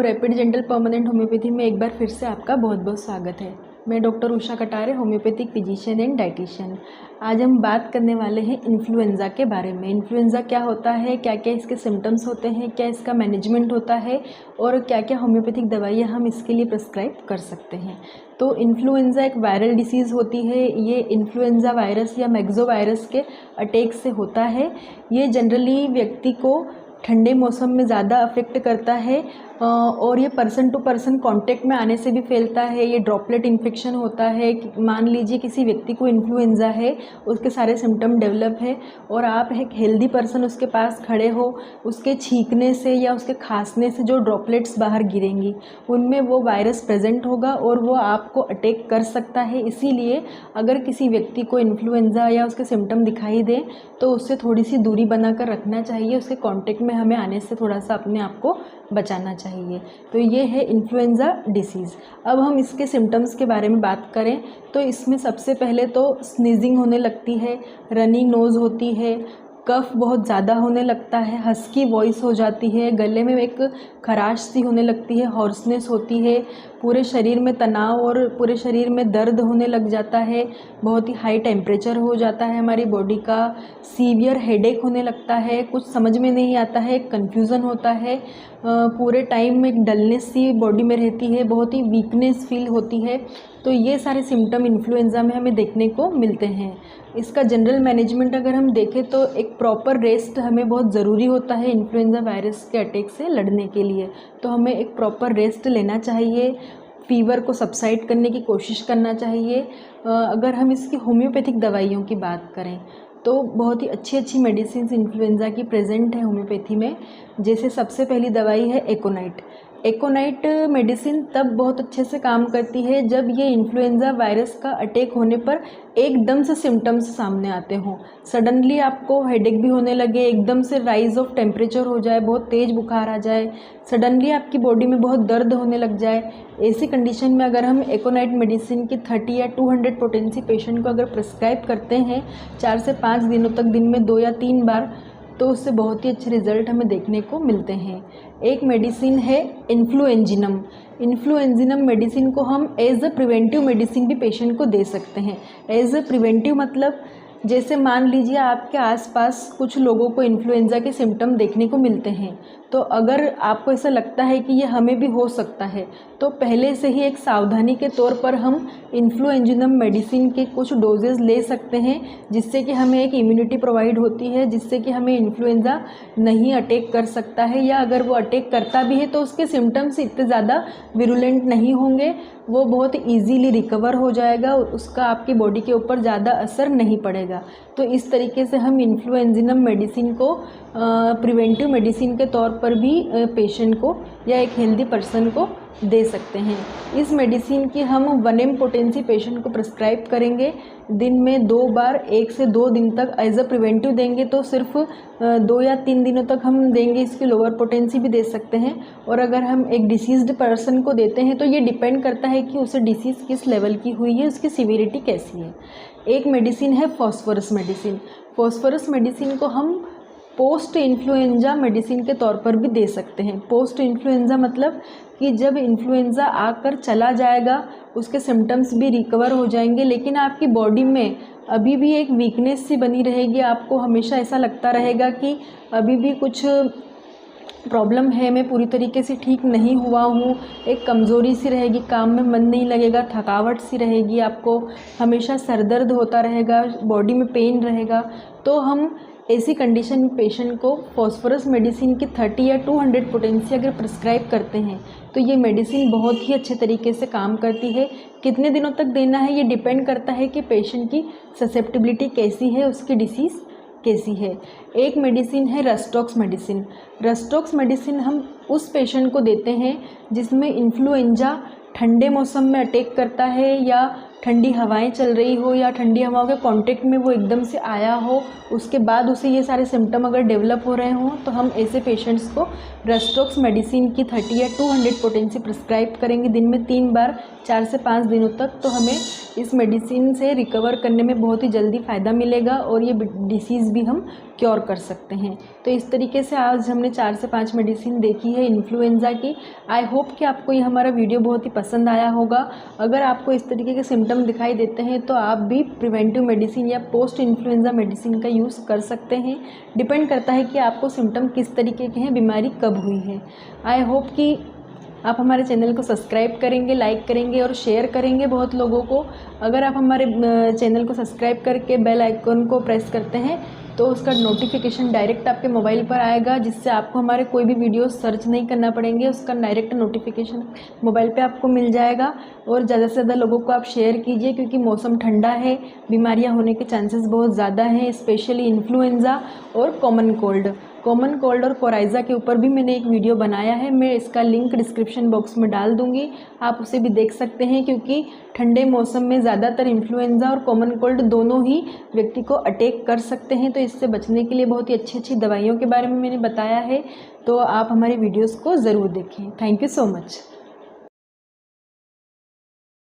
Rapid gentle permanent homeopathy में एक बार फिर से आपका बहुत बहुत स्वागत है। मैं doctor Usha Katare, homeopathic physician and dietitian. आज हम बात करने वाले हैं इन्फ्लुएंज़ा के बारे में। इन्फ्लुएंज़ा क्या होता है, क्या क्या इसके सिम्टम्स होते हैं, क्या इसका मैनेजमेंट होता है और क्या क्या होम्योपैथिक दवाइयाँ हम इसके लिए प्रिस्क्राइब कर सकते हैं। तो इन्फ्लुएंज़ा एक वायरल डिसीज़ होती है। ये इन्फ्लुएंज़ा वायरस या मैक्सो वायरस के अटैक से होता है। ये जनरली व्यक्ति को ठंडे मौसम में ज़्यादा अफेक्ट करता है और ये पर्सन टू पर्सन कांटेक्ट में आने से भी फैलता है। ये ड्रॉपलेट इन्फेक्शन होता है। मान लीजिए किसी व्यक्ति को इन्फ्लुएंज़ा है, उसके सारे सिम्टम डेवलप है और आप एक हेल्दी पर्सन उसके पास खड़े हो, उसके छींकने से या उसके खांसने से जो ड्रॉपलेट्स बाहर गिरेंगी उनमें वो वायरस प्रेजेंट होगा और वो आपको अटैक कर सकता है। इसीलिए अगर किसी व्यक्ति को इन्फ्लुएंज़ा या उसके सिम्टम दिखाई दें तो उससे थोड़ी सी दूरी बनाकर रखना चाहिए। उसके कांटेक्ट में हमें आने से थोड़ा सा अपने आप को बचाना चाहिए। तो ये है इन्फ्लुएंज़ा डिसीज़। अब हम इसके सिम्टम्स के बारे में बात करें तो इसमें सबसे पहले तो स्नीजिंग होने लगती है, रनी नोज़ होती है, कफ बहुत ज़्यादा होने लगता है, हस्की वॉइस हो जाती है, गले में एक खराश सी होने लगती है, हॉर्सनेस होती है, पूरे शरीर में तनाव और पूरे शरीर में दर्द होने लग जाता है, बहुत ही हाई टेम्परेचर हो जाता है हमारी बॉडी का, सीवियर हेडेक होने लगता है, कुछ समझ में नहीं आता है, कन्फ्यूज़न होता है, पूरे टाइम में एक डलनेस सी बॉडी में रहती है, बहुत ही वीकनेस फील होती है। तो ये सारे सिम्टम इन्फ्लुएंज़ा में हमें देखने को मिलते हैं। इसका जनरल मैनेजमेंट अगर हम देखें तो एक प्रॉपर रेस्ट हमें बहुत ज़रूरी होता है इन्फ्लुएंज़ा वायरस के अटैक से लड़ने के लिए। तो हमें एक प्रॉपर रेस्ट लेना चाहिए, फीवर को सबसाइड करने की कोशिश करना चाहिए। अगर हम इसकी होम्योपैथिक दवाइयों की बात करें तो बहुत ही अच्छी अच्छी मेडिसिन इन्फ्लुएंज़ा की प्रेजेंट है होम्योपैथी में। जैसे सबसे पहली दवाई है एकोनाइट। एकोनाइट मेडिसिन तब बहुत अच्छे से काम करती है जब ये इन्फ्लुएंज़ा वायरस का अटैक होने पर एकदम से सिम्टम्स सामने आते हों। सडनली आपको हेडेक भी होने लगे, एकदम से राइज ऑफ टेम्परेचर हो जाए, बहुत तेज़ बुखार आ जाए, सडनली आपकी बॉडी में बहुत दर्द होने लग जाए। ऐसी कंडीशन में अगर हम एकोनाइट मेडिसिन की 30 या 200 पोटेंसी पेशेंट को अगर प्रिस्क्राइब करते हैं 4 से 5 दिनों तक, दिन में 2 या 3 बार, तो उससे बहुत ही अच्छे रिजल्ट हमें देखने को मिलते हैं। एक मेडिसिन है इन्फ्लुएंजिनम। इन्फ्लुएंजिनम मेडिसिन को हम एज अ प्रिवेंटिव मेडिसिन भी पेशेंट को दे सकते हैं। एज अ प्रिवेंटिव मतलब जैसे मान लीजिए आपके आसपास कुछ लोगों को इन्फ्लुएंज़ा के सिम्टम देखने को मिलते हैं, तो अगर आपको ऐसा लगता है कि ये हमें भी हो सकता है तो पहले से ही एक सावधानी के तौर पर हम इन्फ्लुएंजिनम मेडिसिन के कुछ डोजेज़ ले सकते हैं, जिससे कि हमें एक इम्यूनिटी प्रोवाइड होती है, जिससे कि हमें इन्फ्लुएंज़ा नहीं अटैक कर सकता है, या अगर वो अटैक करता भी है तो उसके सिम्टम्स इतने ज़्यादा विरुलेंट नहीं होंगे, वो बहुत ईजीली रिकवर हो जाएगा, उसका आपकी बॉडी के ऊपर ज़्यादा असर नहीं पड़ेगा। तो इस तरीके से हम इन्फ्लुएंजिनम मेडिसिन को प्रिवेंटिव मेडिसिन के तौर पर भी पेशेंट को या एक हेल्दी पर्सन को दे सकते हैं। इस मेडिसिन की हम 1 पोटेंसी पेशेंट को प्रिस्क्राइब करेंगे, दिन में 2 बार 1 से 2 दिन तक एज अ प्रिवेंटिव देंगे, तो सिर्फ 2 या 3 दिनों तक हम देंगे। इसकी लोअर पोटेंसी भी दे सकते हैं। और अगर हम एक डिसीज्ड पर्सन को देते हैं तो ये डिपेंड करता है कि उसे डिसीज़ किस लेवल की हुई है, उसकी सीवियरिटी कैसी है। एक मेडिसिन है फॉस्फोरस मेडिसिन। फॉस्फोरस मेडिसिन को हम पोस्ट इन्फ्लुएंजा मेडिसिन के तौर पर भी दे सकते हैं। पोस्ट इन्फ्लुएंजा मतलब कि जब इन्फ्लुएंजा आकर चला जाएगा, उसके सिम्टम्स भी रिकवर हो जाएंगे, लेकिन आपकी बॉडी में अभी भी एक वीकनेस सी बनी रहेगी। आपको हमेशा ऐसा लगता रहेगा कि अभी भी कुछ प्रॉब्लम है, मैं पूरी तरीके से ठीक नहीं हुआ हूँ, एक कमज़ोरी सी रहेगी, काम में मन नहीं लगेगा, थकावट सी रहेगी, आपको हमेशा सर दर्द होता रहेगा, बॉडी में पेन रहेगा। तो हम ऐसी कंडीशन में पेशेंट को फॉस्फोरस मेडिसिन की 30 या 200 पोटेंसी अगर प्रिस्क्राइब करते हैं तो ये मेडिसिन बहुत ही अच्छे तरीके से काम करती है। कितने दिनों तक देना है ये डिपेंड करता है कि पेशेंट की ससेप्टिबिलिटी कैसी है, उसकी डिसीज़ कैसी है। एक मेडिसिन है रस्टॉक्स मेडिसिन। रस्टॉक्स मेडिसिन हम उस पेशेंट को देते हैं जिसमें इन्फ्लुएंजा ठंडे मौसम में अटैक करता है या ठंडी हवाएं चल रही हो या ठंडी हवाओं के कांटेक्ट में वो एकदम से आया हो, उसके बाद उसे ये सारे सिम्टम अगर डेवलप हो रहे हों, तो हम ऐसे पेशेंट्स को रेस्टोक्स मेडिसिन की 30 या 200 पोटेंसी प्रिस्क्राइब करेंगे दिन में 3 बार 4 से 5 दिनों तक। तो हमें इस मेडिसिन से रिकवर करने में बहुत ही जल्दी फ़ायदा मिलेगा और ये डिसीज़ भी हम क्योर कर सकते हैं। तो इस तरीके से आज हमने 4 से 5 मेडिसिन देखी है इन्फ्लुएंज़ा की। आई होप कि आपको ये हमारा वीडियो बहुत ही पसंद आया होगा। अगर आपको इस तरीके के सिम्टम दिखाई देते हैं तो आप भी प्रिवेंटिव मेडिसिन या पोस्ट इन्फ्लुएंज़ा मेडिसिन का यूज़ कर सकते हैं। डिपेंड करता है कि आपको सिम्टम किस तरीके के हैं, बीमारी कब हुई है। आई होप कि आप हमारे चैनल को सब्सक्राइब करेंगे, लाइक करेंगे और शेयर करेंगे बहुत लोगों को। अगर आप हमारे चैनल को सब्सक्राइब करके बेल आइकन को प्रेस करते हैं तो उसका नोटिफिकेशन डायरेक्ट आपके मोबाइल पर आएगा, जिससे आपको हमारे कोई भी वीडियो सर्च नहीं करना पड़ेंगे, उसका डायरेक्ट नोटिफिकेशन मोबाइल पे आपको मिल जाएगा। और ज़्यादा से ज़्यादा लोगों को आप शेयर कीजिए, क्योंकि मौसम ठंडा है, बीमारियां होने के चांसेस बहुत ज़्यादा हैं, स्पेशली इन्फ्लुएंज़ा और कॉमन कोल्ड और कोराइज़ा के ऊपर भी मैंने एक वीडियो बनाया है। मैं इसका लिंक डिस्क्रिप्शन बॉक्स में डाल दूँगी, आप उसे भी देख सकते हैं। क्योंकि ठंडे मौसम में ज़्यादातर इन्फ्लुएंज़ा और कॉमन कोल्ड दोनों ही व्यक्ति को अटैक कर सकते हैं। तो इससे बचने के लिए बहुत ही अच्छी दवाइयों के बारे में मैंने बताया है। तो आप हमारे वीडियोज़ को ज़रूर देखें। Thank you so much.